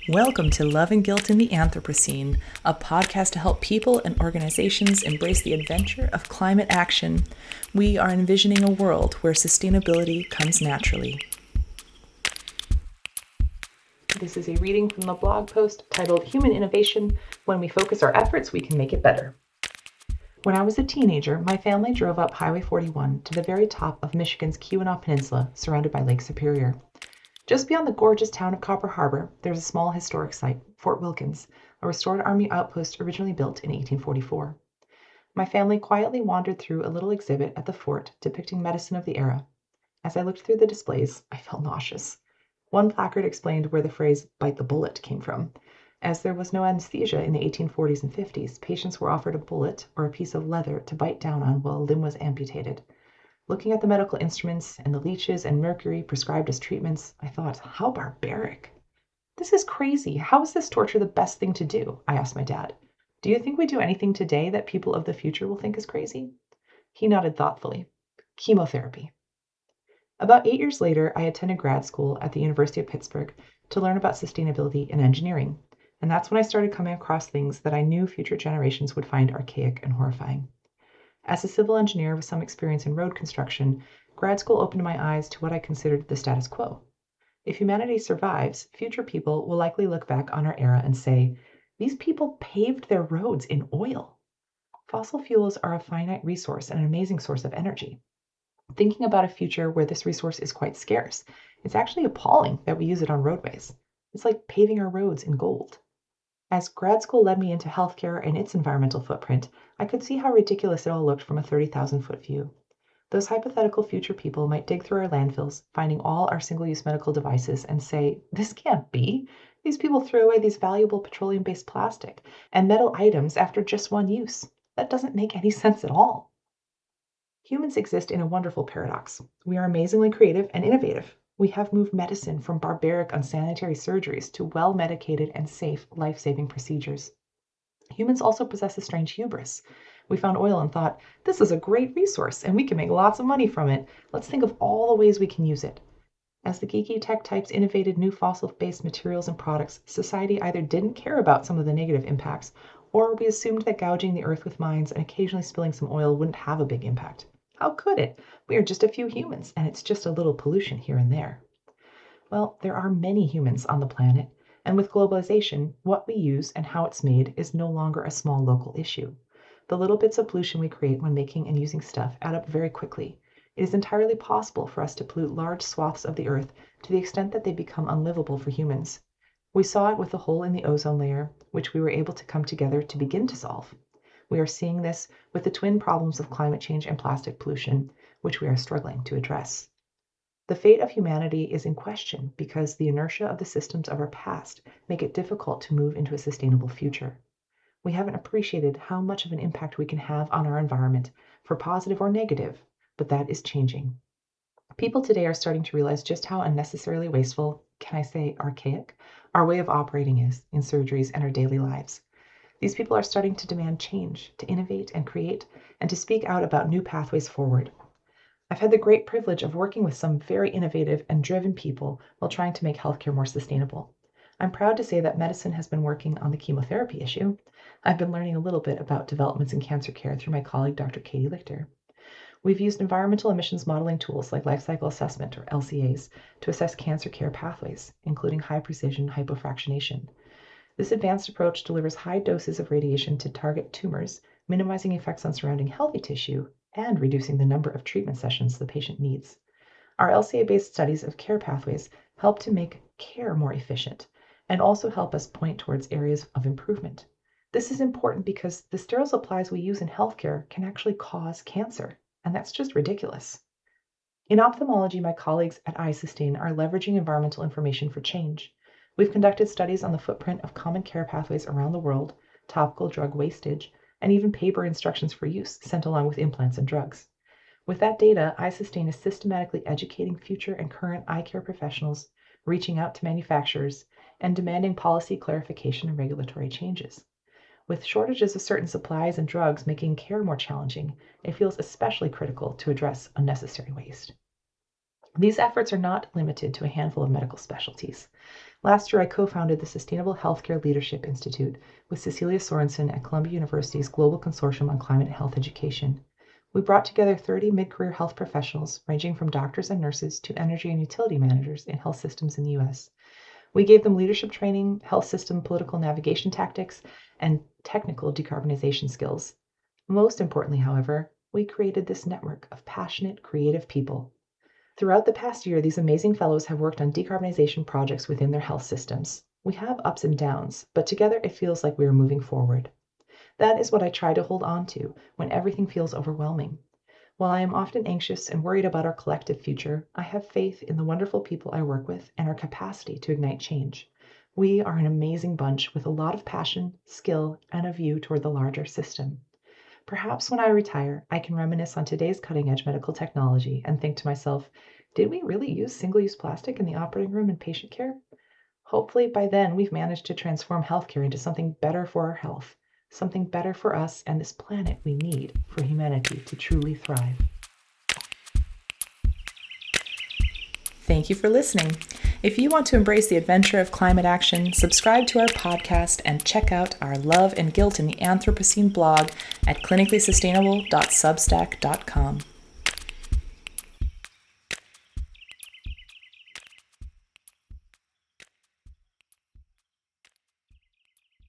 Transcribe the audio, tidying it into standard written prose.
Welcome to Love and Guilt in the Anthropocene, a podcast to help people and organizations embrace the adventure of climate action. We are envisioning a world where sustainability comes naturally. This is a reading from the blog post titled Human Innovation: When we focus our efforts, we can make it better. When I was a teenager, my family drove up Highway 41 to the very top of Michigan's Keweenaw Peninsula, surrounded by Lake Superior. Just beyond the gorgeous town of Copper Harbor, there's a small historic site, Fort Wilkins, a restored Army outpost originally built in 1844. My family quietly wandered through a little exhibit at the fort depicting medicine of the era. As I looked through the displays, I felt nauseous. One placard explained where the phrase "bite the bullet" came from. As there was no anesthesia in the 1840s and 50s, patients were offered a bullet or a piece of leather to bite down on while a limb was amputated. Looking at the medical instruments and the leeches and mercury prescribed as treatments, I thought, how barbaric. This is crazy. How is this torture the best thing to do? I asked my dad. Do you think we do anything today that people of the future will think is crazy? He nodded thoughtfully. Chemotherapy. About 8 years later, I attended grad school at the University of Pittsburgh to learn about sustainability and engineering. And that's when I started coming across things that I knew future generations would find archaic and horrifying. As a civil engineer with some experience in road construction, grad school opened my eyes to what I considered the status quo. If humanity survives, future people will likely look back on our era and say, these people paved their roads in oil. Fossil fuels are a finite resource and an amazing source of energy. Thinking about a future where this resource is quite scarce, it's actually appalling that we use it on roadways. It's like paving our roads in gold. As grad school led me into healthcare and its environmental footprint, I could see how ridiculous it all looked from a 30,000-foot view. Those hypothetical future people might dig through our landfills, finding all our single-use medical devices, and say, this can't be. These people threw away these valuable petroleum-based plastic and metal items after just one use. That doesn't make any sense at all. Humans exist in a wonderful paradox. We are amazingly creative and innovative. We have moved medicine from barbaric, unsanitary surgeries to well-medicated and safe, life-saving procedures. Humans also possess a strange hubris. We found oil and thought, this is a great resource and we can make lots of money from it. Let's think of all the ways we can use it. As the geeky tech types innovated new fossil-based materials and products, society either didn't care about some of the negative impacts, or we assumed that gouging the earth with mines and occasionally spilling some oil wouldn't have a big impact. How could it? We are just a few humans, and it's just a little pollution here and there. Well, there are many humans on the planet, and with globalization, what we use and how it's made is no longer a small local issue. The little bits of pollution we create when making and using stuff add up very quickly. It is entirely possible for us to pollute large swaths of the earth to the extent that they become unlivable for humans. We saw it with the hole in the ozone layer, which we were able to come together to begin to solve. We are seeing this with the twin problems of climate change and plastic pollution, which we are struggling to address. The fate of humanity is in question because the inertia of the systems of our past make it difficult to move into a sustainable future. We haven't appreciated how much of an impact we can have on our environment, for positive or negative, but that is changing. People today are starting to realize just how unnecessarily wasteful, can I say archaic, our way of operating is in surgeries and our daily lives. These people are starting to demand change, to innovate and create, and to speak out about new pathways forward. I've had the great privilege of working with some very innovative and driven people while trying to make healthcare more sustainable. I'm proud to say that medicine has been working on the chemotherapy issue. I've been learning a little bit about developments in cancer care through my colleague, Dr. Katie Lichter. We've used environmental emissions modeling tools like life cycle assessment, or LCAs, to assess cancer care pathways, including high-precision hypofractionation. This advanced approach delivers high doses of radiation to target tumors, minimizing effects on surrounding healthy tissue and reducing the number of treatment sessions the patient needs. Our LCA-based studies of care pathways help to make care more efficient and also help us point towards areas of improvement. This is important because the sterile supplies we use in healthcare can actually cause cancer, and that's just ridiculous. In ophthalmology, my colleagues at iSustain are leveraging environmental information for change. We've conducted studies on the footprint of common care pathways around the world, topical drug wastage, and even paper instructions for use sent along with implants and drugs. With that data, iSustain is systematically educating future and current eye care professionals, reaching out to manufacturers, and demanding policy clarification and regulatory changes. With shortages of certain supplies and drugs making care more challenging, it feels especially critical to address unnecessary waste. These efforts are not limited to a handful of medical specialties. Last year, I co-founded the Sustainable Healthcare Leadership Institute with Cecilia Sorensen at Columbia University's Global Consortium on Climate and Health Education. We brought together 30 mid-career health professionals, ranging from doctors and nurses to energy and utility managers in health systems in the U.S. We gave them leadership training, health system political navigation tactics, and technical decarbonization skills. Most importantly, however, we created this network of passionate, creative people. Throughout the past year, these amazing fellows have worked on decarbonization projects within their health systems. We have ups and downs, but together it feels like we are moving forward. That is what I try to hold on to when everything feels overwhelming. While I am often anxious and worried about our collective future, I have faith in the wonderful people I work with and our capacity to ignite change. We are an amazing bunch with a lot of passion, skill, and a view toward the larger system. Perhaps when I retire, I can reminisce on today's cutting-edge medical technology and think to myself, did we really use single-use plastic in the operating room and patient care? Hopefully by then we've managed to transform healthcare into something better for our health, something better for us and this planet we need for humanity to truly thrive. Thank you for listening. If you want to embrace the adventure of climate action, subscribe to our podcast and check out our Love and Guilt in the Anthropocene blog at clinicallysustainable.substack.com.